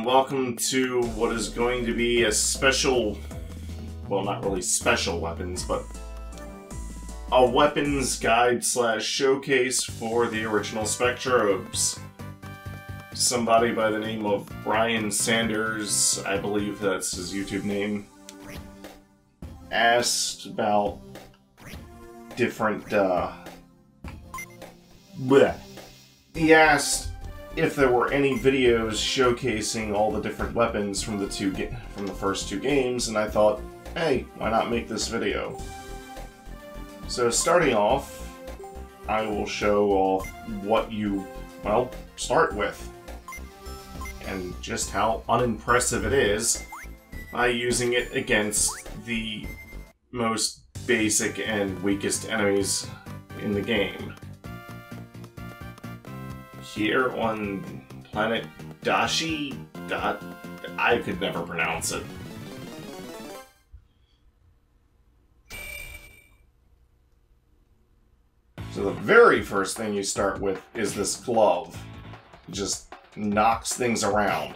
and welcome to what is going to be a special, well, not really special weapons, but a weapons guide slash showcase for the original Spectrobes. Somebody by the name of Brian Sanders, I believe that's his YouTube name, asked about different, He asked if there were any videos showcasing all the different weapons from the first two games, and I thought, hey, why not make this video? So starting off, I will show off what you, well, start with, and just how unimpressive it is by using it against the most basic and weakest enemies in the game. Here on planet Dashi, I could never pronounce it. So the very first thing you start with is this glove. It just knocks things around.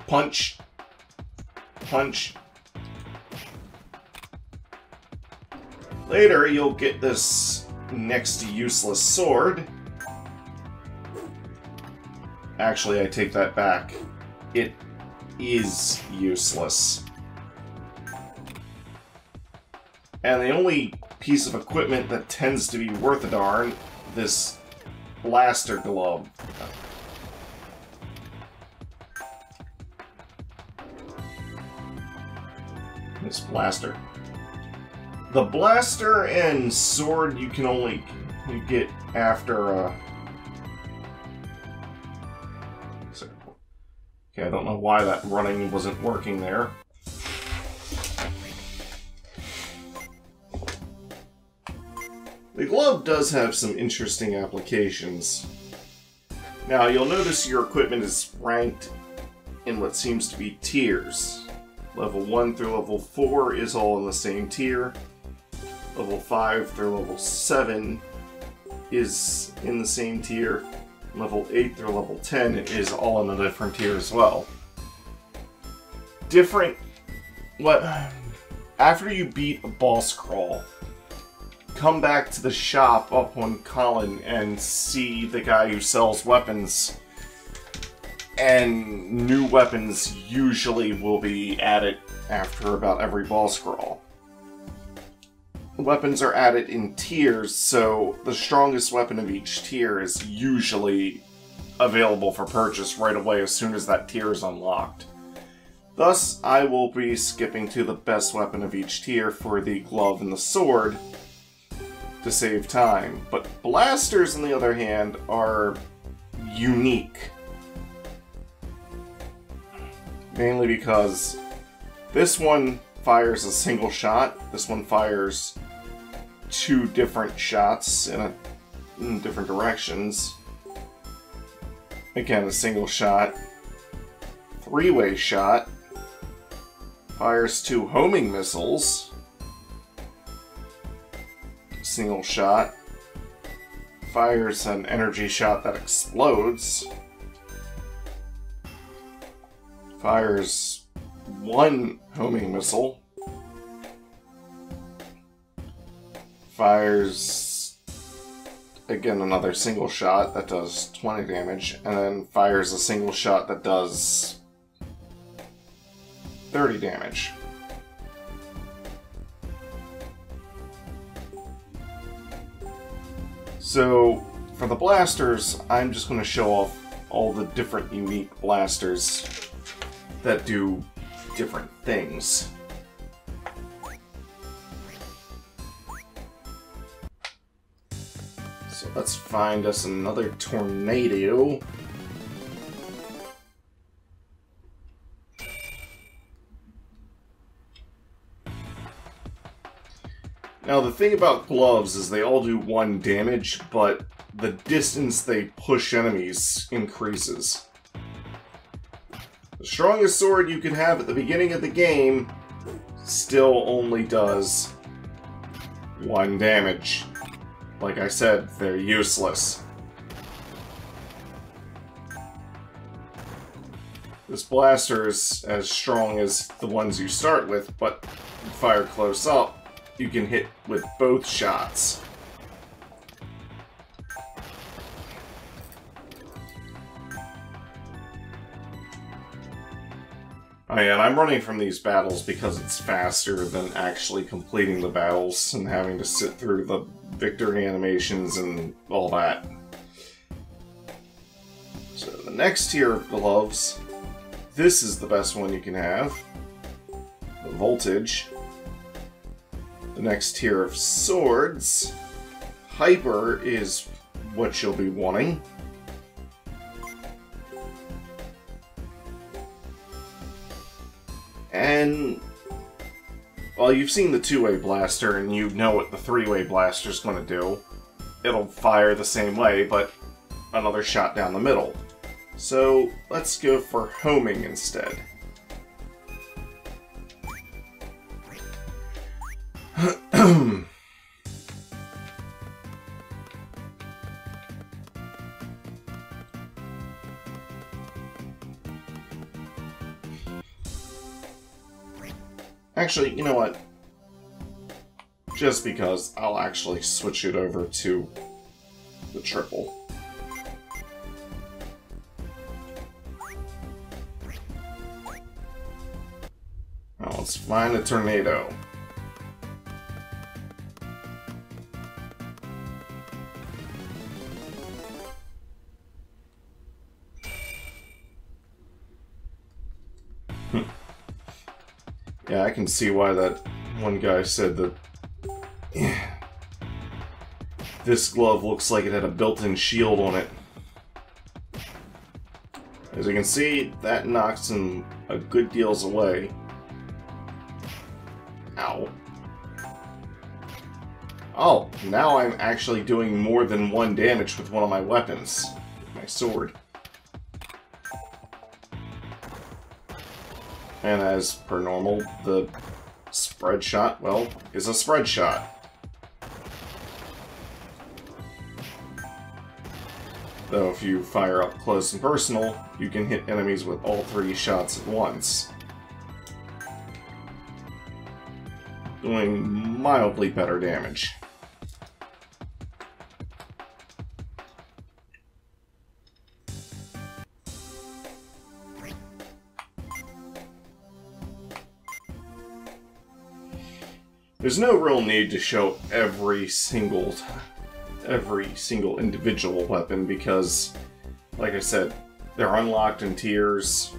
Punch. Punch. Later, you'll get this next to useless sword. Actually, I take that back. It is useless. And the only piece of equipment that tends to be worth a darn, this blaster glove. This blaster. The blaster and sword you can only get after okay, I don't know why that running wasn't working there. The glove does have some interesting applications. Now, you'll notice your equipment is ranked in what seems to be tiers. Level 1 through level 4 is all in the same tier. Level 5 through level 7 is in the same tier. Level 8 through level 10 is all in a different tier as well. After you beat a boss crawl, come back to the shop up on Colin and see the guy who sells weapons. And new weapons usually will be added after about every boss crawl. Weapons are added in tiers, so the strongest weapon of each tier is usually available for purchase right away as soon as that tier is unlocked. Thus, I will be skipping to the best weapon of each tier for the glove and the sword to save time. But blasters, on the other hand, are unique. Mainly because this one fires a single shot, this one fires two different shots in different directions. Again, a single shot. Three-way shot. Fires two homing missiles. Single shot. Fires an energy shot that explodes. Fires one homing missile. Fires, again, another single shot that does 20 damage, and then fires a single shot that does 30 damage. So, for the blasters, I'm just going to show off all the different unique blasters that do different things. So let's find us another tornado. Now the thing about gloves is they all do 1 damage, but the distance they push enemies increases. The strongest sword you can have at the beginning of the game still only does 1 damage. Like I said, they're useless. This blaster is as strong as the ones you start with, but if you fire close up, you can hit with both shots. Oh yeah, and I'm running from these battles because it's faster than actually completing the battles and having to sit through the victory animations and all that. So the next tier of gloves, this is the best one you can have. The Voltage. The next tier of swords, Hyper is what you'll be wanting. And, well, you've seen the two-way blaster, and you know what the three-way blaster's going to do. It'll fire the same way, but another shot down the middle. So, let's go for homing instead. Actually, you know what? Just because, I'll actually switch it over to the triple. Now let's find a tornado. Yeah, I can see why that one guy said that this glove looks like it had a built-in shield on it. As you can see, that knocks him a good deals away. Ow. Oh, now I'm actually doing more than one damage with one of my weapons. My sword. And as per normal, the spread shot, well, is a spread shot. Though if you fire up close and personal, you can hit enemies with all three shots at once. Doing mildly better damage. There's no real need to show every single individual weapon because, like I said, they're unlocked in tiers,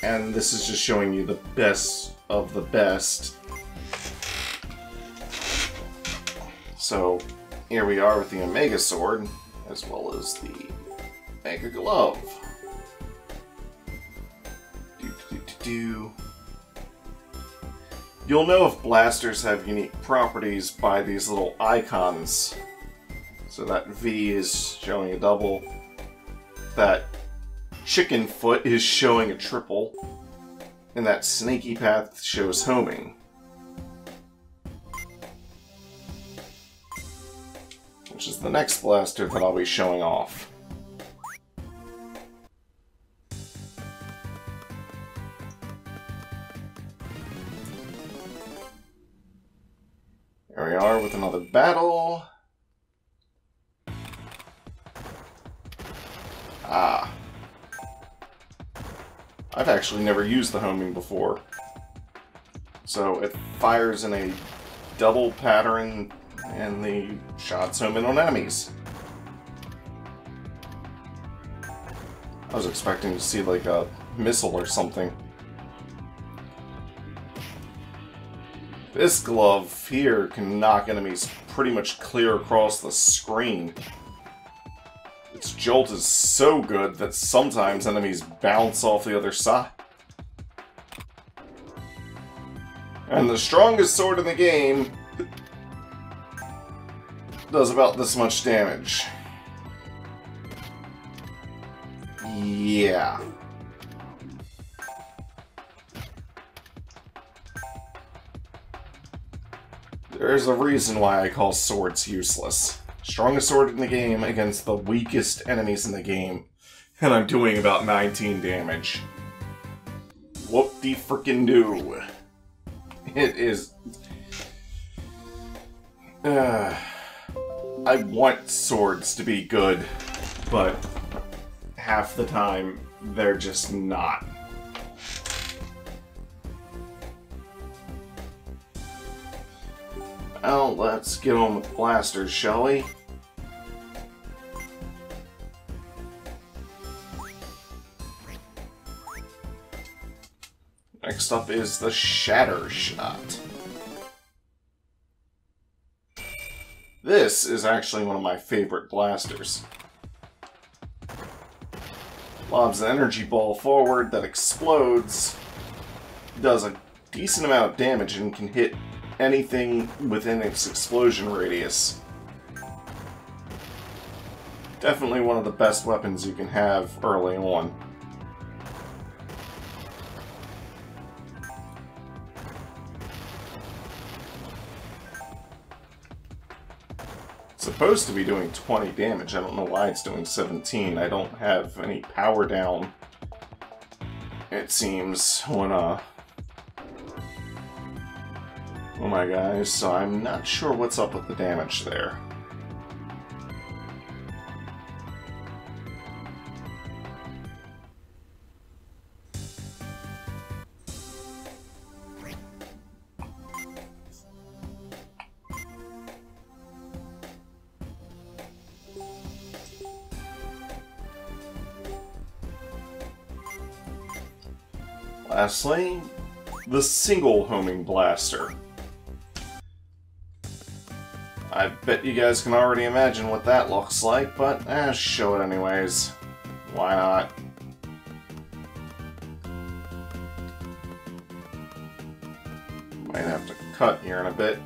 and this is just showing you the best of the best. So here we are with the Omega Sword, as well as the Mega Glove. You'll know if blasters have unique properties by these little icons. So that V is showing a double. That chicken foot is showing a triple. And that snaky path shows homing. Which is the next blaster that I'll be showing off. Here we are with another battle. Ah. I've actually never used the homing before. So it fires in a double pattern and the shots home in on enemies. I was expecting to see like a missile or something. This glove here can knock enemies pretty much clear across the screen. Its jolt is so good that sometimes enemies bounce off the other side. And the strongest sword in the game does about this much damage. Yeah. There's a reason why I call swords useless. Strongest sword in the game against the weakest enemies in the game. And I'm doing about 19 damage. Whoop-de-frickin-do. It is... I want swords to be good, but half the time, they're just not. Well, let's get on with blasters, shall we? Next up is the Shatter Shot. This is actually one of my favorite blasters. Lobs an energy ball forward that explodes, does a decent amount of damage, and can hit anything within its explosion radius. Definitely one of the best weapons you can have early on. Supposed to be doing 20 damage. I don't know why it's doing 17. I don't have any power down, it seems, on my guys, so I'm not sure what's up with the damage there. Lastly, the single homing blaster. I bet you guys can already imagine what that looks like, but show it anyways. Why not? Might have to cut here in a bit.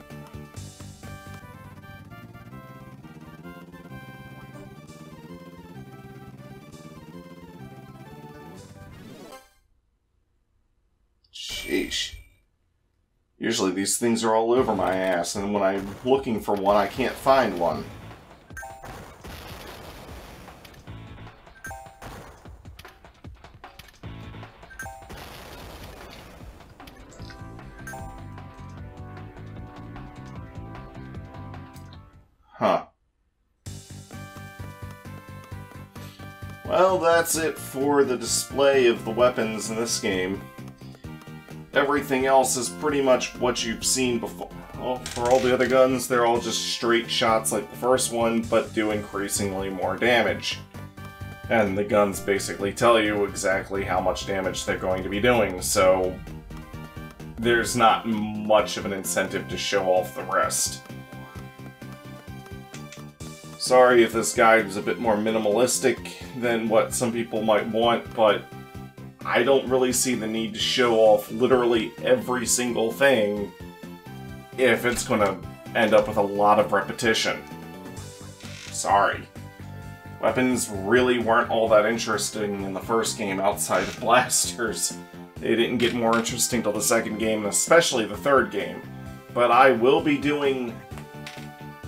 Sheesh. Usually these things are all over my ass, and when I'm looking for one, I can't find one. Huh. Well, that's it for the display of the weapons in this game. Everything else is pretty much what you've seen before. Well, for all the other guns, they're all just straight shots like the first one, but do increasingly more damage. And the guns basically tell you exactly how much damage they're going to be doing, so there's not much of an incentive to show off the rest. Sorry if this guide was a bit more minimalistic than what some people might want, but I don't really see the need to show off literally every single thing if it's going to end up with a lot of repetition. Sorry. Weapons really weren't all that interesting in the first game outside of blasters. They didn't get more interesting till the second game, especially the third game. But I will be doing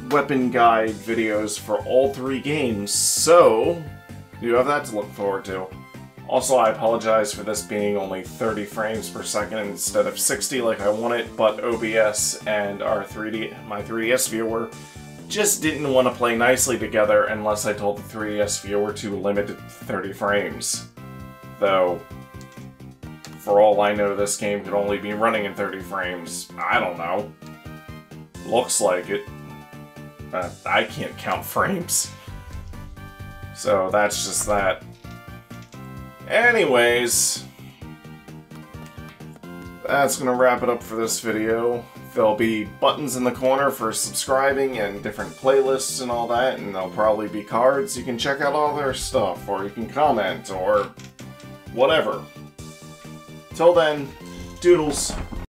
weapon guide videos for all three games, so you have that to look forward to. Also, I apologize for this being only 30 frames per second instead of 60 like I wanted, but OBS and my 3DS viewer just didn't want to play nicely together unless I told the 3DS viewer to limit it to 30 frames. Though, for all I know, this game could only be running in 30 frames. I don't know. Looks like it. I can't count frames. So that's just that. Anyways, that's gonna wrap it up for this video. There'll be buttons in the corner for subscribing and different playlists and all that, and there'll probably be cards. You can check out all their stuff, or you can comment, or whatever. Till then, doodles.